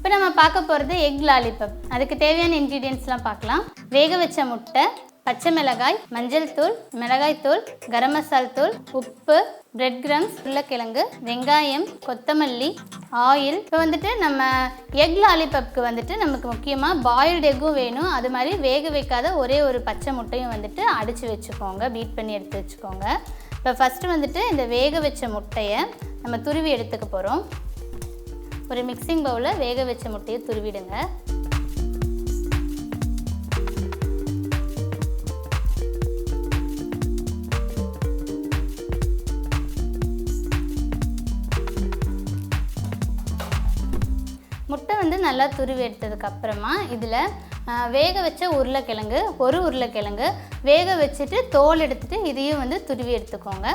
இப்போ நம்ம பார்க்க போகிறது எக் லாலிபப். அதுக்கு தேவையான இன்க்ரீடியன்ட்ஸ்லாம் பார்க்கலாம். வேக வச்ச முட்டை, பச்சை மிளகாய், மஞ்சள் தூள், மிளகாய் தூள், கரம் மசால் தூள், உப்பு, பிரெட் கிரம்ஸ், உருளைக்கிழங்கு, வெங்காயம், கொத்தமல்லி, ஆயில். இப்போ வந்துட்டு நம்ம எக் லாலிபப்க்கு வந்துட்டு நமக்கு முக்கியமாக பாயில்டு எக்கும் வேணும். அது மாதிரி வேக வைக்காத ஒரே ஒரு பச்சை முட்டையும் வந்துட்டு அடித்து வச்சுக்கோங்க, பீட் பண்ணி எடுத்து வச்சுக்கோங்க. இப்போ ஃபஸ்ட்டு வந்துட்டு இந்த வேக வச்ச முட்டையை நம்ம துருவி எடுத்துக்க போகிறோம். ஒரு மிக்சிங் பவுலில் வேக வச்ச முட்டையை துருவிடுங்க. முட்டை வந்து நல்லா துருவி எடுத்ததுக்கப்புறமா இதில் வேக வச்ச உருளைக்கிழங்கு, ஒரு உருளைக்கிழங்கு வேக வச்சுட்டு தோல் எடுத்துகிட்டு இதையும் வந்து துருவி எடுத்துக்கோங்க.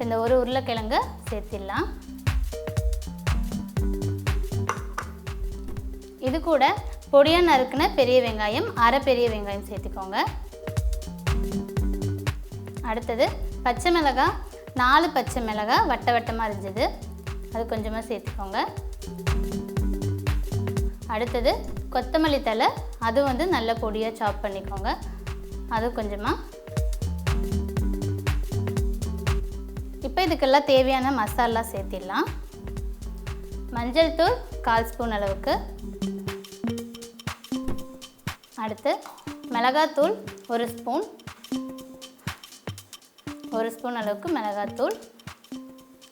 இந்த ஒரு உருளைக்கிழங்கு சேர்த்திடலாம். இது கூட பொடியாக நறுக்குன பெரிய வெங்காயம், அரை பெரிய வெங்காயம் சேர்த்துக்கோங்க. அடுத்தது பச்சை மிளகாய், 4 பச்சை மிளகாய் வட்ட வட்டமாக அரிஞ்சது, அது கொஞ்சமாக சேர்த்துக்கோங்க. அடுத்தது கொத்தமல்லி தழை, அது வந்து நல்ல பொடியாக சாப் பண்ணிக்கோங்க, அது கொஞ்சமாக. இப்போ இதுக்கெல்லாம் தேவையான மசாலா சேர்த்திடலாம். மஞ்சள் தூள் 1/4 ஸ்பூன் அளவுக்கு. அடுத்து மிளகாத்தூள் 1 ஸ்பூன், 1 ஸ்பூன் அளவுக்கு மிளகாத்தூள்.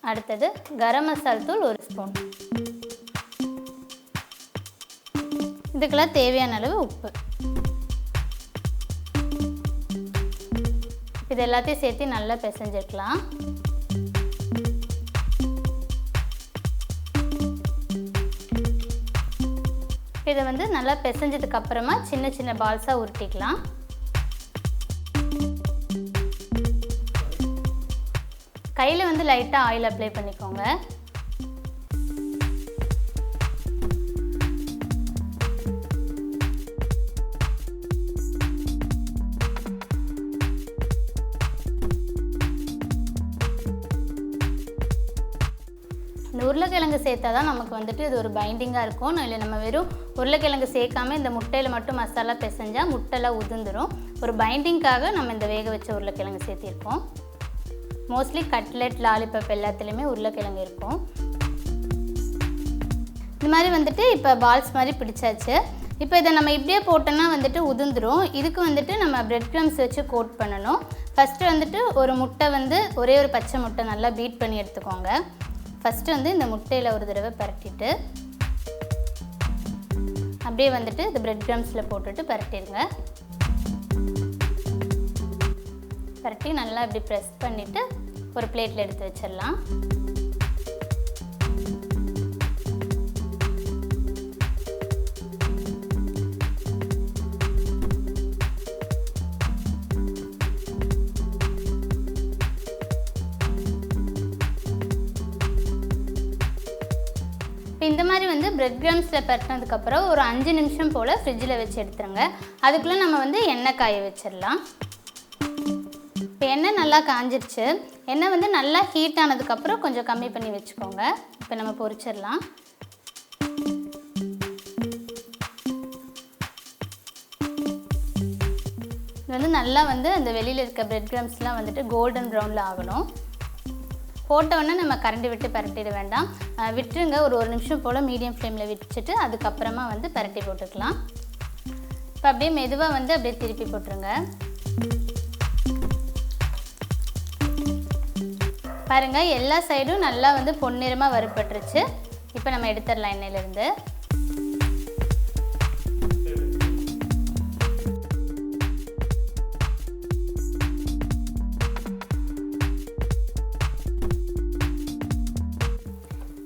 அடுத்தது கரம் மசால் தூள் 1 ஸ்பூன். இதுக்கெல்லாம் தேவையான அளவு உப்பு. இது எல்லாத்தையும் சேர்த்து நல்லா பிசைஞ்சிக்கலாம். இதை வந்து நல்லா பிசைஞ்சதுக்கு அப்புறமா சின்ன சின்ன பால்ஸாக உருட்டிக்கலாம். கையில் வந்து லைட்டாக ஆயில் அப்ளை பண்ணிக்கோங்க. இந்த உருளைக்கிழங்கு சேர்த்தா தான் நமக்கு வந்துட்டு இது ஒரு பைண்டிங்காக இருக்கும். இல்லை நம்ம வெறும் உருளைக்கிழங்கு சேர்க்காமல் இந்த முட்டையில் மட்டும் மசாலா பிசைஞ்சால் முட்டைலாம் உதிர்ந்துடும். ஒரு பைண்டிங்காக நம்ம இந்த வேக வச்ச உருளைக்கிழங்கு சேர்த்திருக்கோம். மோஸ்ட்லி கட்லெட், லாலிபப் எல்லாத்துலேயுமே உருளைக்கிழங்கு இருக்கும். இந்த மாதிரி வந்துட்டு இப்போ பால்ஸ் மாதிரி பிடிச்சாச்சு. இப்போ இதை நம்ம இப்படியே போட்டோன்னா வந்துட்டு உதிர்ந்துடும். இதுக்கு வந்துட்டு நம்ம பிரெட் கிரம்ஸ் வச்சு கோட் பண்ணணும். ஃபஸ்ட்டு வந்துட்டு ஒரு முட்டை வந்து ஒரே ஒரு பச்சை முட்டை நல்லா பீட் பண்ணி எடுத்துக்கோங்க. ஃபஸ்ட்டு வந்து இந்த முட்டையில் ஒரு தடவை பரட்டிட்டு அப்படியே வந்துட்டு இந்த பிரெட் கிரம்ஸில் போட்டுட்டு பரட்டிடுங்க. பரட்டி நல்லா இப்படி ப்ரெஸ் பண்ணிவிட்டு ஒரு பிளேட்டில் எடுத்து வச்சிடலாம். இந்த மாதிரி வந்து பிரெட் கிரம்ஸில் பரட்டினதுக்கப்புறம் ஒரு 5 நிமிஷம் போல் ஃப்ரிட்ஜில் வச்சு எடுத்துருங்க. அதுக்குள்ளே நம்ம வந்து எண்ணெய் காய வச்சிடலாம். இப்போ எண்ணெய் நல்லா காஞ்சிருச்சு. எண்ணெய் வந்து நல்லா ஹீட் ஆனதுக்கப்புறம் கொஞ்சம் கம்மி பண்ணி வச்சுக்கோங்க. இப்போ நம்ம பொரிச்சிடலாம். இது வந்து நல்லா வந்து அந்த வெளியில் இருக்க பிரெட் கிரம்ஸ்லாம் வந்துட்டு கோல்டன் ப்ரௌனில் ஆகணும். போட்டோன்னே நம்ம கரண்டி விட்டு பரட்டிட வேண்டாம், விட்டுருங்க. ஒரு நிமிஷம் போல் மீடியம் ஃப்ளேமில் வச்சுட்டு அதுக்கப்புறமா வந்து பரட்டி போட்டுக்கலாம். இப்போ அப்படியே மெதுவாக வந்து அப்படியே திருப்பி போட்டுருங்க. பாருங்கள், எல்லா சைடும் நல்லா வந்து பொன்னிறமாக வறுபட்டுருச்சு. இப்போ நம்ம எடுத்துடலாம் எண்ணெயிலேருந்து.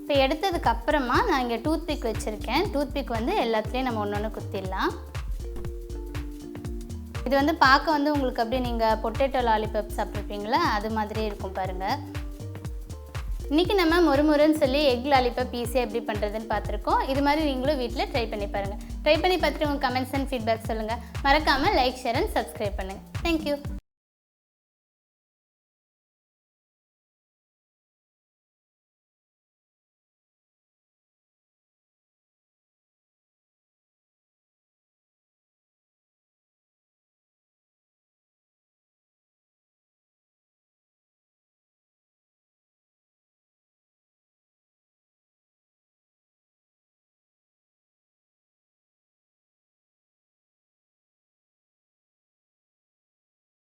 இப்போ எடுத்ததுக்கப்புறமா நான் இங்கே டூத்பிக் வச்சுருக்கேன். டூத்பிக் வந்து எல்லாத்துலேயும் நம்ம ஒன்று ஒன்று குத்திடலாம். இது வந்து பார்க்க வந்து உங்களுக்கு அப்படியே நீங்கள் பொட்டேட்டோ லாலிபப் சாப்பிட்ருப்பீங்களா, அது மாதிரியே இருக்கும் பாருங்கள். இன்றைக்கி நம்ம மொறுமொறுன்னு சொல்லி எக் லாலிபப் ஈஸியாக எப்படி பண்ணுறதுன்னு பார்த்துருக்கோம். இது மாதிரி நீங்களும் வீட்டில் ட்ரை பண்ணி பாருங்கள். ட்ரை பண்ணி பார்த்துட்டு உங்கள் கமெண்ட்ஸ் அண்ட் ஃபீட்பேக் சொல்லுங்கள். மறக்காமல் லைக், ஷேர் அண்ட் சப்ஸ்கிரைப் பண்ணுங்கள். தேங்க்யூ.